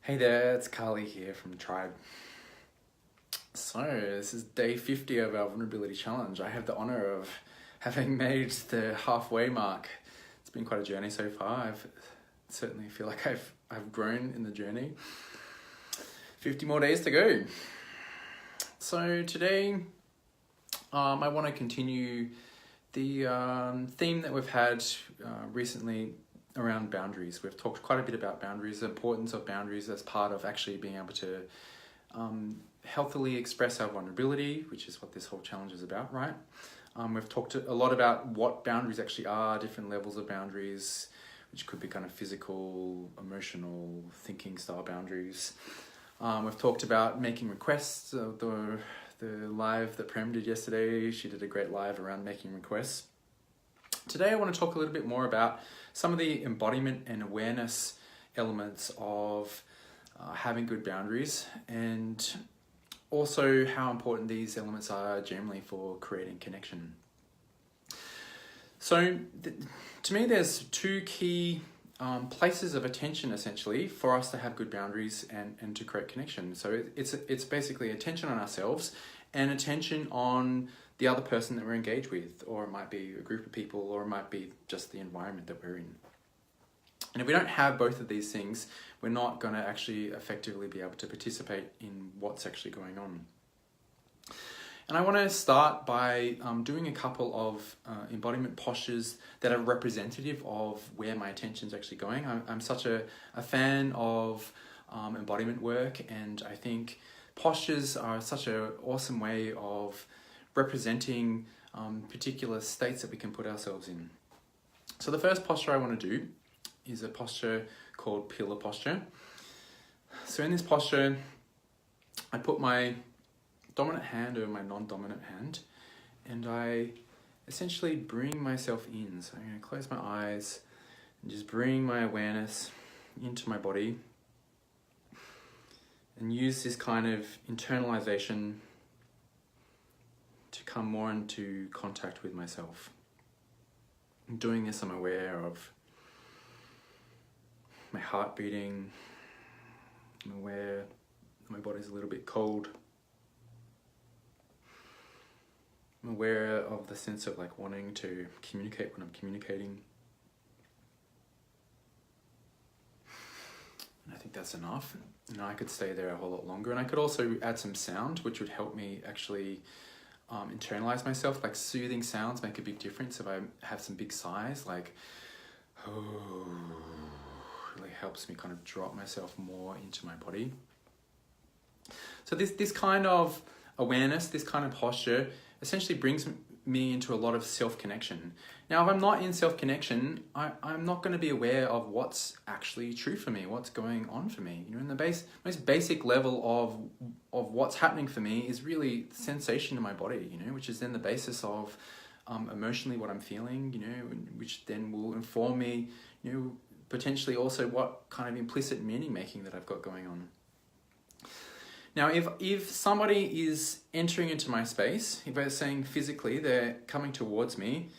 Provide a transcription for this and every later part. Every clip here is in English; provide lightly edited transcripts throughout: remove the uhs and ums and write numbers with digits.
Hey there, it's Carly here from Triibe. So, this is day 50 of our vulnerability challenge. I have the honor of having made the halfway mark. It's been quite a journey so far. I certainly feel like I've grown in the journey. 50 more days to go. So today, I want to continue the theme that we've had recently around boundaries. We've talked quite a bit about boundaries, the importance of boundaries as part of actually being able to healthily express our vulnerability, which is what this whole challenge is about, right? We've talked a lot about what boundaries actually are, different levels of boundaries, which could be kind of physical, emotional, thinking style boundaries. We've talked about making requests. The live that Prem did yesterday, she did a great live around making requests. Today I want to talk a little bit more about some of the embodiment and awareness elements of having good boundaries, and also how important these elements are generally for creating connection. So to me there's two key places of attention essentially for us to have good boundaries and to create connection. So it's basically attention on ourselves and attention on the other person that we're engaged with, or it might be a group of people, or it might be just the environment that we're in. And if we don't have both of these things, we're not going to actually effectively be able to participate in what's actually going on. And I want to start by doing a couple of embodiment postures that are representative of where my attention's actually going. I'm such a fan of embodiment work, and I think postures are such an awesome way of representing particular states that we can put ourselves in. So the first posture I want to do is a posture called pillar posture. So in this posture, I put my dominant hand over my non-dominant hand, and I essentially bring myself in. So I'm going to close my eyes and just bring my awareness into my body and use this kind of internalization to come more into contact with myself. In doing this, I'm aware of my heart beating. I'm aware that my body's a little bit cold. I'm aware of the sense of like wanting to communicate when I'm communicating. And I think that's enough. And I could stay there a whole lot longer. And I could also add some sound, which would help me actually internalize myself. Like soothing sounds make a big difference. If I have some big sighs, like, oh, really helps me kind of drop myself more into my body. So this kind of awareness, this kind of posture essentially brings me into a lot of self-connection. Now, if I'm not in self-connection, I'm not going to be aware of what's actually true for me, what's going on for me. You know, in the most basic level of what's happening for me is really sensation in my body, you know, which is then the basis of emotionally what I'm feeling, you know, which then will inform me, you know, potentially also what kind of implicit meaning making that I've got going on. Now, if somebody is entering into my space, if they're saying physically they're coming towards me,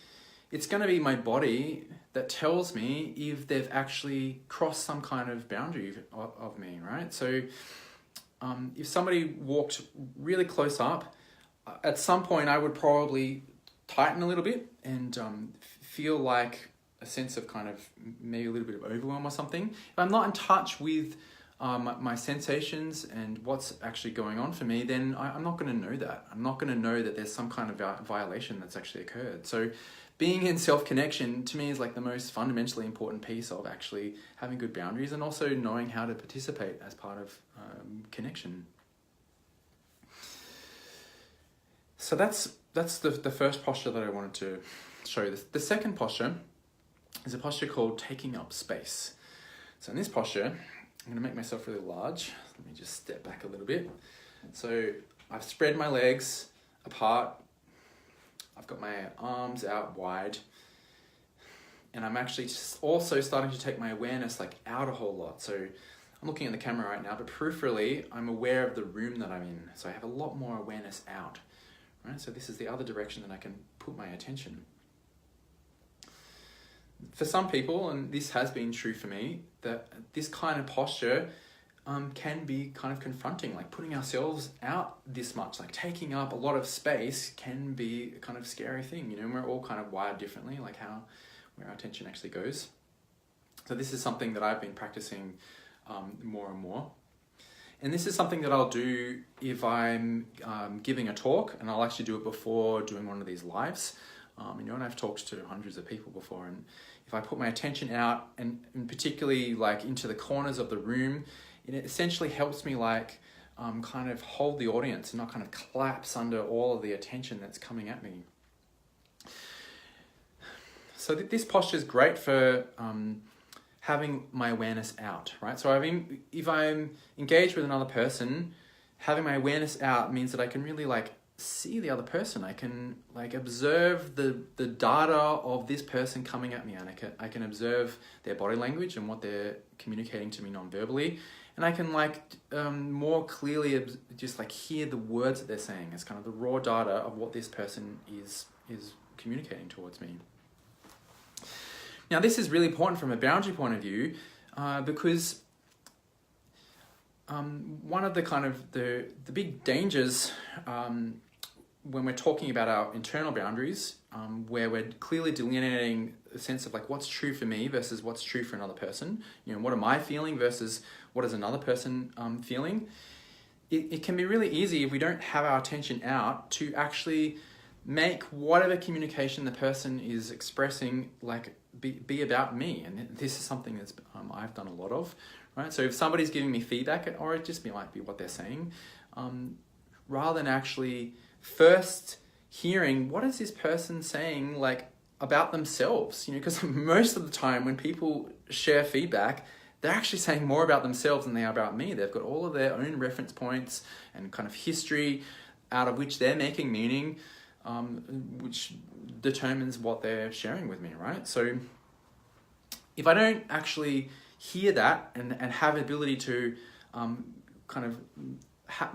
it's going to be my body that tells me if they've actually crossed some kind of boundary of me, right? So if somebody walked really close up, at some point I would probably tighten a little bit and feel like a sense of kind of maybe a little bit of overwhelm or something. If I'm not in touch with my sensations and what's actually going on for me, then I'm not going to know that. I'm not going to know that there's some kind of violation that's actually occurred. So being in self-connection to me is like the most fundamentally important piece of actually having good boundaries, and also knowing how to participate as part of connection. So that's the first posture that I wanted to show you. The second posture is a posture called taking up space. So in this posture, I'm going to make myself really large. Let me just step back a little bit. So I've spread my legs apart. I've got my arms out wide. And I'm actually just also starting to take my awareness like out a whole lot. So I'm looking at the camera right now, but peripherally, I'm aware of the room that I'm in. So I have a lot more awareness out. Right? So this is the other direction that I can put my attention. For some people, and this has been true for me, that this kind of posture can be kind of confronting. Like putting ourselves out this much, like taking up a lot of space can be a kind of scary thing, you know, and we're all kind of wired differently, like where our attention actually goes. So this is something that I've been practicing more and more. And this is something that I'll do if I'm giving a talk, and I'll actually do it before doing one of these lives. You know, and I've talked to hundreds of people before, and if I put my attention out and particularly like into the corners of the room, it essentially helps me like kind of hold the audience and not kind of collapse under all of the attention that's coming at me. So this posture is great for having my awareness out, right? So if I'm engaged with another person, having my awareness out means that I can really like see the other person. I can like observe the data of this person coming at me, and I can observe their body language and what they're communicating to me non-verbally, and I can like more clearly just like hear the words that they're saying as kind of the raw data of what this person is communicating towards me. Now, this is really important from a boundary point of view because one of the kind of the big dangers when we're talking about our internal boundaries, where we're clearly delineating a sense of like what's true for me versus what's true for another person, you know, what am I feeling versus what is another person feeling, it can be really easy if we don't have our attention out to actually make whatever communication the person is expressing like be about me. And this is something that's I've done a lot of, right? So if somebody's giving me feedback, or it just might be what they're saying, rather than actually first hearing what is this person saying like about themselves, you know, because most of the time when people share feedback, they're actually saying more about themselves than they are about me. They've got all of their own reference points and kind of history out of which they're making meaning, which determines what they're sharing with me, right? So if I don't actually hear that and have the ability to kind of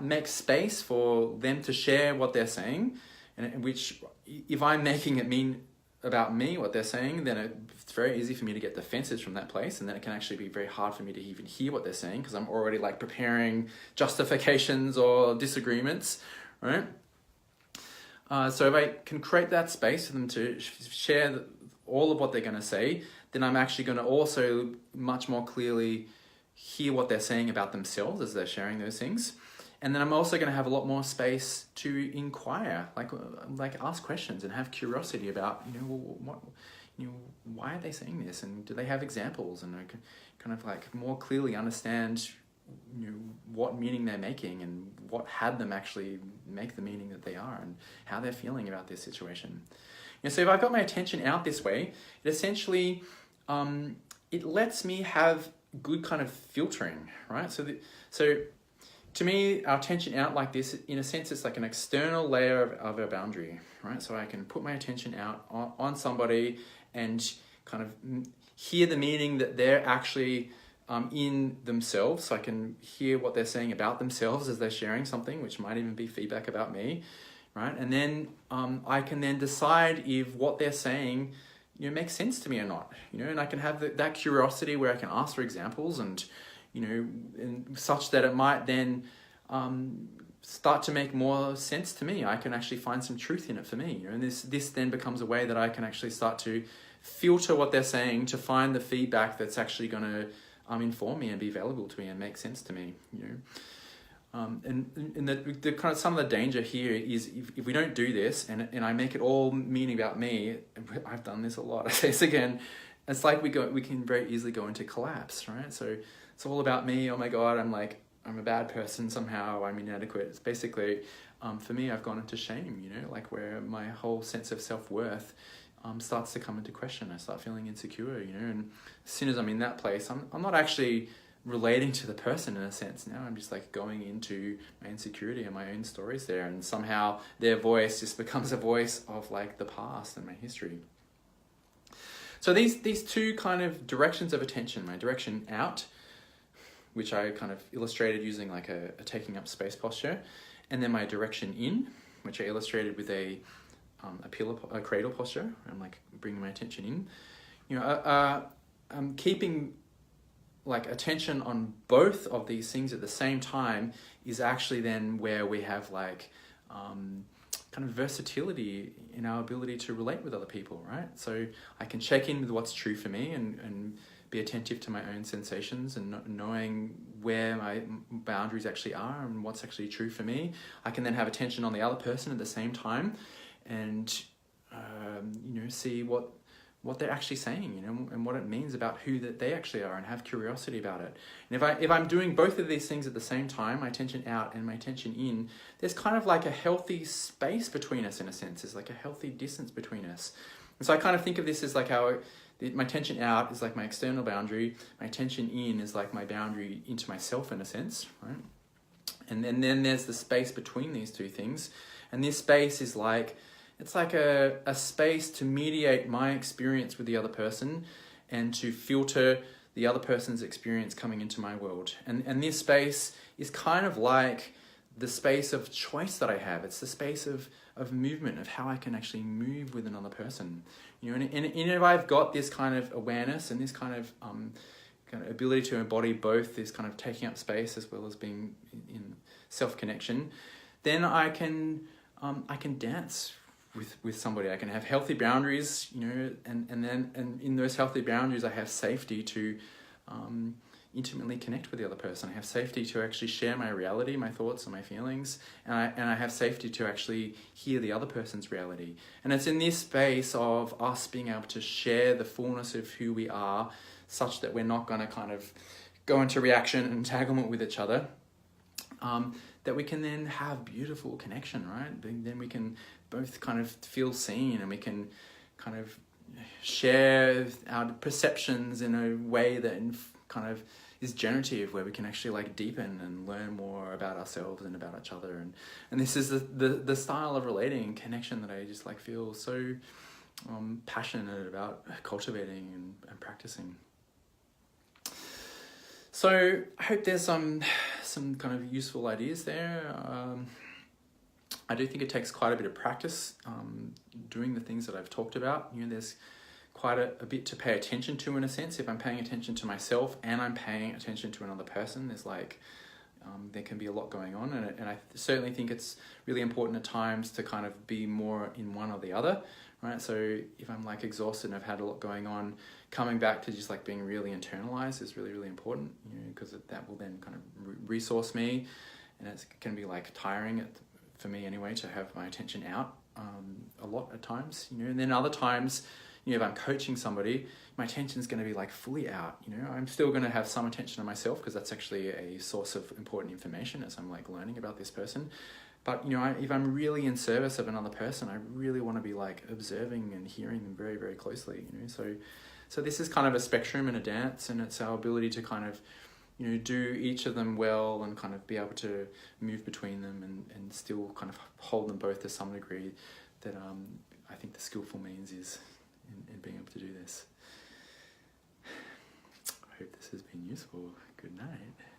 make space for them to share what they're saying, and which if I'm making it mean about me what they're saying, then it's very easy for me to get defenses from that place, and then it can actually be very hard for me to even hear what they're saying because I'm already like preparing justifications or disagreements, right? So if I can create that space for them to share all of what they're going to say, then I'm actually going to also much more clearly hear what they're saying about themselves as they're sharing those things. And then I'm also going to have a lot more space to inquire, like ask questions and have curiosity about, you know, what, you know, why are they saying this, and do they have examples, and I can kind of like more clearly understand, you know, what meaning they're making and what had them actually make the meaning that they are and how they're feeling about this situation. You know, so if I've got my attention out this way, it essentially it lets me have good kind of filtering, right? So to me, our attention out like this, in a sense, it's like an external layer of a boundary, right? So I can put my attention out on somebody and kind of hear the meaning that they're actually in themselves. So I can hear what they're saying about themselves as they're sharing something, which might even be feedback about me, right? And then I can then decide if what they're saying, you know, makes sense to me or not, you know, and I can have that curiosity where I can ask for examples and, you know, and such that it might then start to make more sense to me. I can actually find some truth in it for me, you know, and this then becomes a way that I can actually start to filter what they're saying to find the feedback that's actually going to inform me and be valuable to me and make sense to me, you know. And the kind of some of the danger here is if we don't do this and I make it all meaning about me, I've done this a lot, I say this again, it's like we can very easily go into collapse, right? So it's all about me. Oh my God, I'm a bad person somehow. I'm inadequate. It's basically, for me, I've gone into shame, you know, like where my whole sense of self-worth starts to come into question. I start feeling insecure, you know, and as soon as I'm in that place, I'm not actually relating to the person in a sense. Now I'm just like going into my insecurity and my own stories there, and somehow their voice just becomes a voice of like the past and my history. So these two kind of directions of attention, my direction out, which I kind of illustrated using like a taking up space posture, and then my direction in, which I illustrated with a cradle posture. I'm like bringing my attention in. You know, I'm keeping like attention on both of these things at the same time is actually then where we have like kind of versatility in our ability to relate with other people, right? So I can check in with what's true for me and be attentive to my own sensations and knowing where my boundaries actually are and what's actually true for me. I can then have attention on the other person at the same time and see what they're actually saying, and what it means about who that they actually are, and have curiosity about it. And if I'm doing both of these things at the same time, my attention out and my attention in, there's kind of like a healthy space between us in a sense. There's like a healthy distance between us. And so I kind of think of this as like how my attention out is like my external boundary, my attention in is like my boundary into myself in a sense, right? And then there's the space between these two things. And this space is like, it's like a space to mediate my experience with the other person and to filter the other person's experience coming into my world. And this space is kind of like the space of choice that I have. It's the space of movement, of how I can actually move with another person. And if I've got this kind of awareness and this kind of ability to embody both this kind of taking up space as well as being in self-connection, then I can dance with somebody. I can have healthy boundaries, and in those healthy boundaries I have safety to intimately connect with the other person. I have safety to actually share my reality, my thoughts and my feelings, and I have safety to actually hear the other person's reality. And it's in this space of us being able to share the fullness of who we are, such that we're not going to kind of go into reaction and entanglement with each other, that we can then have beautiful connection, right? Then we can both kind of feel seen, and we can kind of share our perceptions in a way that kind of is generative, where we can actually like deepen and learn more about ourselves and about each other. And this is the style of relating and connection that I just like feel so passionate about cultivating and practicing. So I hope there's some kind of useful ideas there. I do think it takes quite a bit of practice doing the things that I've talked about. There's quite a bit to pay attention to in a sense. If I'm paying attention to myself and I'm paying attention to another person, there's like, there can be a lot going on. And I certainly think it's really important at times to kind of be more in one or the other, right? So if I'm like exhausted and I've had a lot going on, coming back to just like being really internalized is really, really important, because that will then kind of resource me. And it's going to be like tiring for me anyway to have my attention out a lot at times, and then other times, if I'm coaching somebody, my attention is going to be like fully out. I'm still going to have some attention on myself because that's actually a source of important information as I'm like learning about this person. But if I'm really in service of another person, I really want to be like observing and hearing them very, very closely. So this is kind of a spectrum and a dance, and it's our ability to kind of do each of them well and kind of be able to move between them and still kind of hold them both to some degree that I think the skillful means is in being able to do this. I hope this has been useful. Good night.